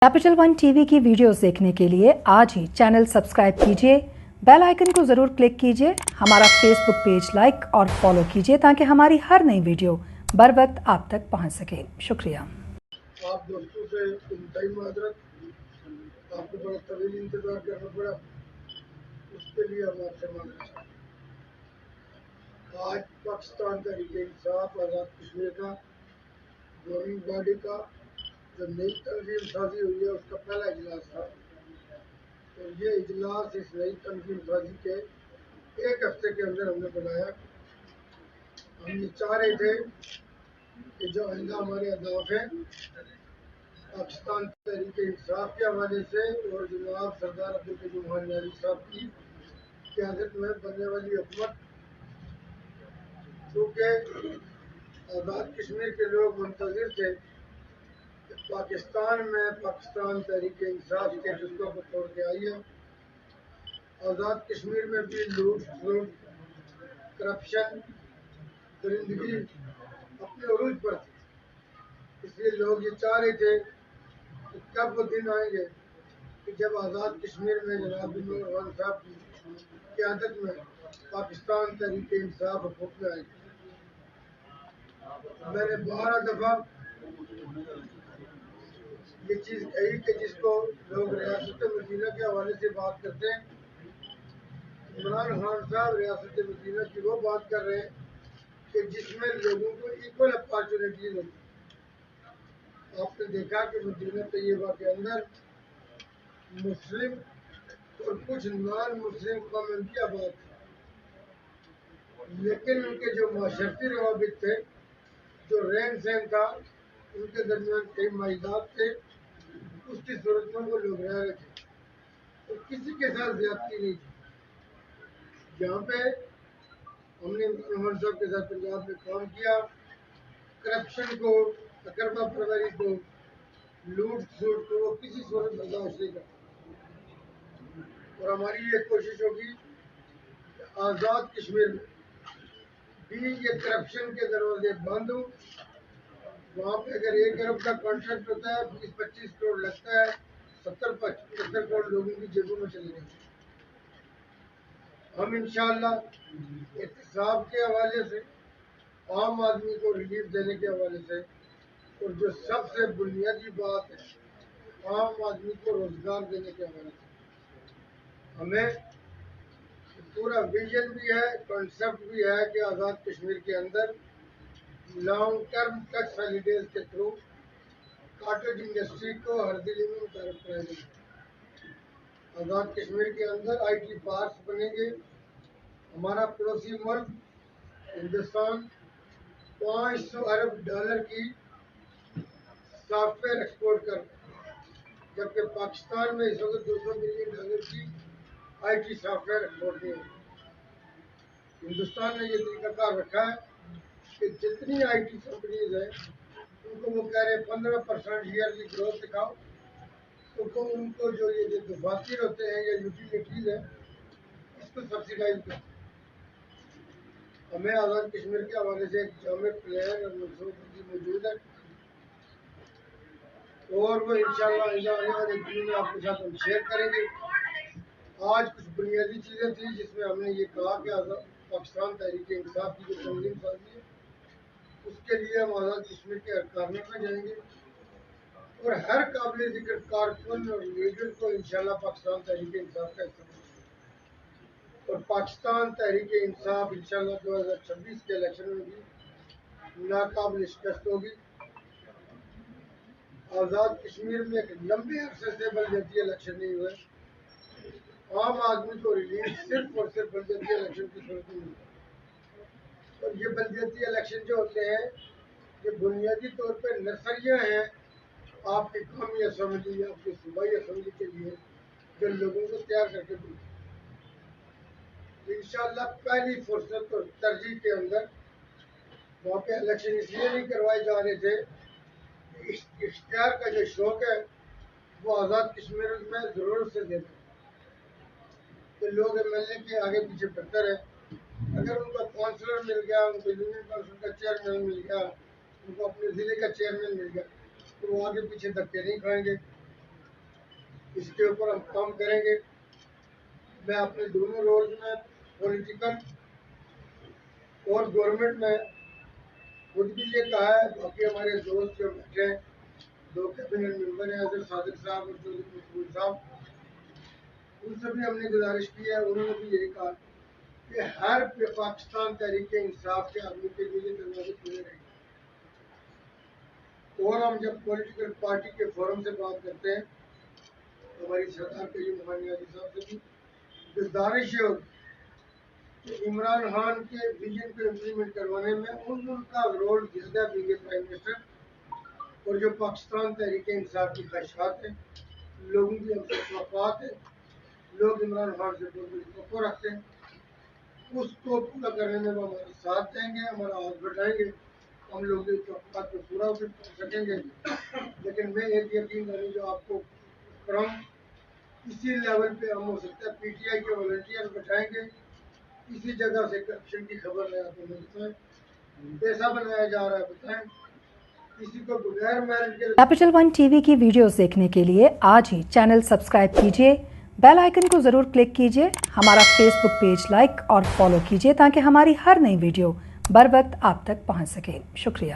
Capital one TV की videos देखने के लिए आज ही चैनल सब्सक्राइब कीजिए, बेल आइकन को जरूर क्लिक कीजिए, हमारा फेसबुक पेज लाइक और फॉलो कीजिए ताकि हमारी हर नई वीडियो बर वक्त आप तक पहुंच सके। शुक्रिया। आप दोस्तों से इंतहाई माजरत, आपको बड़ा तवील इंतजार करना पड़ा, उसके लिए हम आपसे मांगना चाहते हैं। आज पाकिस्तान तहरीके इंसाफ आज़ाद कश्मीर का गवर्निंग बॉडी का जो नई तंजीम साजी हुई है उसका पहला इजलास था। तो ये इजलास इस नई तंजीम साजी के एक हफ्ते के अंदर हमने बनाया। हम ये चाह रहे थे कि जो आइंदा हमारे अहदाफ हैं पाकिस्तान तहरीके इंसाफ के हवाले से और जनाब सरदार अब्दुल कयूम न्याजी साहब की क़यादत में बनने वाली हुकूमत, चूँकि आज़ाद कश्मीर के लोग मुंतज़िर थे कि पाकिस्तान में पाकिस्तान तहरीके इंसाफ के जुज़्वों को तोड़ के आई है। आज़ाद कश्मीर में भी लूट खसोट, करप्शन, दरिंदगी अपने उरूज पर थी। इसलिए लोग ये चाह रहे थे कि कब वो दिन आएंगे कि जब आज़ाद कश्मीर में जनाब इमरान खान साहब की क़यादत में पाकिस्तान तहरीके इंसाफ हुकूमत में आएगी। मैंने 12 दफ़ा ये चीज़ कही कि जिसको लोग रियासत मदीना के हवाले से बात करते हैं, इमरान खान साहब रियासत मदीना की वो बात कर रहे हैं कि जिसमें लोगों को इक्वल अपॉर्चुनिटीज होती। आपने देखा कि मदीना तैयबा के अंदर मुस्लिम और कुछ नॉन मुस्लिम कौम की आबाद थी, लेकिन उनके जो माशरती रवाबित थे, जो रहन सहन था, उनके दरमियान कई माहिदात थे, उसकी सूरत में वो लोग रह रहे थे। तो किसी के साथ ज्यादती नहीं थी। यहाँ पे हमने इमरान साहब के साथ पंजाब में काम किया, करप्शन को, तकरबा परवरी को, लूट सूट को वो किसी सूरत बर्दाश्त नहीं करता। और हमारी ये कोशिश होगी कि आज़ाद कश्मीर में भी ये करप्शन के दरवाजे बंद हों। वहाँ पे अगर 1 अरब का कॉन्ट्रैक्ट होता है, 20-25 करोड़ लगता है, 70-75 करोड़ लोगों की जेबों में चले जाते हैं। हम इंशाअल्लाह एहतिसाब के हवाले से, आम आदमी को रिलीफ देने के हवाले से, और जो सबसे बुनियादी बात है आम आदमी को रोजगार देने के हवाले से, हमें पूरा विजन भी है, कॉन्सेप्ट भी है कि आज़ाद कश्मीर के अंदर लॉन्ग टर्म टैक्स हॉलीडेज के थ्रू कॉटेज इंडस्ट्री को हर दिल्ली में मुतारफ कराया जाएगा। आज़ाद कश्मीर के अंदर IT पार्क्स बनेंगे। हमारा पड़ोसी मुल्क हिंदुस्तान 500 अरब डॉलर की सॉफ्टवेयर एक्सपोर्ट कर, जबकि पाकिस्तान में इस वक्त 200 मिलियन डॉलर की IT सॉफ्टवेयर एक्सपोर्ट नहीं होती। हिंदुस्तान ने ये तरीकाकार रखा है कि जितनी IT कंपनीज हैं उनको वो कह रहे हैं 15% ईयरली ग्रोथ दिखाओ, तो उनको जो ये जो दफातर होते हैं या यूटिलिटीज है इसको सब्सिडाइज करो। हमें आज़ाद कश्मीर के हवाले से एक जामे प्लान और मनसूबबंदी मौजूद है, और वो इंशाअल्लाह आने वाले दिनों में आपके साथ हम शेयर करेंगे। आज कुछ बुनियादी चीज़ें थी जिसमें हमने ये कहा कि आज़ाद पाकिस्तान तहरीके इंसाफ की जो तंजीम साजी है उसके लिए हम आज़ाद कश्मीर के अरकान में जाएंगे और हर काबिल जिक्र कारकुन और लीडर को इंशाअल्लाह पाकिस्तान तहरीके इंसाफ का हिस्सा बनाएंगे। और पाकिस्तान तहरीके इंसाफ इंशाअल्लाह 2026 के इलेक्शन में भी नाकाबिल शिकस्त होगी। आज़ाद कश्मीर में एक लंबे अरसे से बलदती इलेक्शन नहीं हुए। आम आदमी को रिलीफ सिर्फ और सिर्फ बलदती इलेक्शन की सूरत में मिलता है। और ये बलदती इलेक्शन जो होते हैं ये बुनियादी तौर पर नर्सरियाँ हैं आपकी कौमी असम्बली, आपकी सूबाई असम्बली के लिए, जो लोगों को तैयार करके देते। इंशाअल्लाह पहली फुर्सत और तरजीह के अंदर वहाँ पे इलेक्शन इसलिए नहीं करवाए जा रहे थे, इख्तियार का जो शौक है वो आज़ाद कश्मीर में ज़रूरत से देते तो लोग MLA के आगे पीछे फिरते रहे। अगर उनको काउंसलर मिल गया, उनको यूनियन काउंसिल का चेयरमैन मिल गया, उनको अपने ज़िले का चेयरमैन मिल गया, तो वो आगे पीछे धक्के नहीं खाएंगे। اس کے اوپر ہم کام کریں گے. میں اپنے دونوں رولز میں پولیٹیکل اور گورنمنٹ میں خود بھی یہ کہا ہے. باقی ہمارے دوست جو بیٹھے ہیں 2 کیبنٹ ممبر ہیں حضرت صادق صاحب اور چودھری مسعود صاحب, ان سے بھی ہم نے گزارش کی ہے. انہوں نے بھی یہی کہا کہ ہر پاکستان تحریک انصاف کے آدمی کے لیے یہ دروازے کھلے رہیں گے. اور ہم جب پولیٹیکل پارٹی کے فورم سے بات کرتے ہیں تو ہماری سرکار کے یہ مہانیازی صاحب سے بھی گزارش ہے کہ عمران خان کے ویژن کو امپلیمنٹ کروانے میں ان کا رول زیادہ بینگ پرائم منسٹر, اور جو پاکستان تحریک انصاف کی خواہشات ہیں, لوگوں کی ہم سے توقعات ہیں, لوگ عمران خان سے بہت بڑی توقع رکھتے ہیں, اس کو پورا کرنے میں وہ ہمارا ساتھ دیں گے, ہمارا ہاتھ بٹھائیں گے. ہم لوگ اس توقعات کو پورا کر سکیں گے. لیکن میں ایک یقین داری جو آپ کو کراؤں, اسی لیول پہ ہم ہو سکتا ہے پی ٹی آئی کے والنٹیئر بٹھائیں گے, اسی جگہ سے کرپشن کی خبر ہے آپ کو بتائیں, پیسہ بنایا جا رہا ہے بتائیں, کسی کو بغیر میرٹ کے. کیپٹل ون ٹی وی کی ویڈیوز دیکھنے کے لیے آج ہی چینل سبسکرائب کیجیے, بیل آئیکن کو ضرور کلک کیجیے, ہمارا فیس بک پیج لائک اور فالو کیجیے تاکہ ہماری ہر نئی ویڈیو بر وقت آپ تک پہنچ سکے. شکریہ.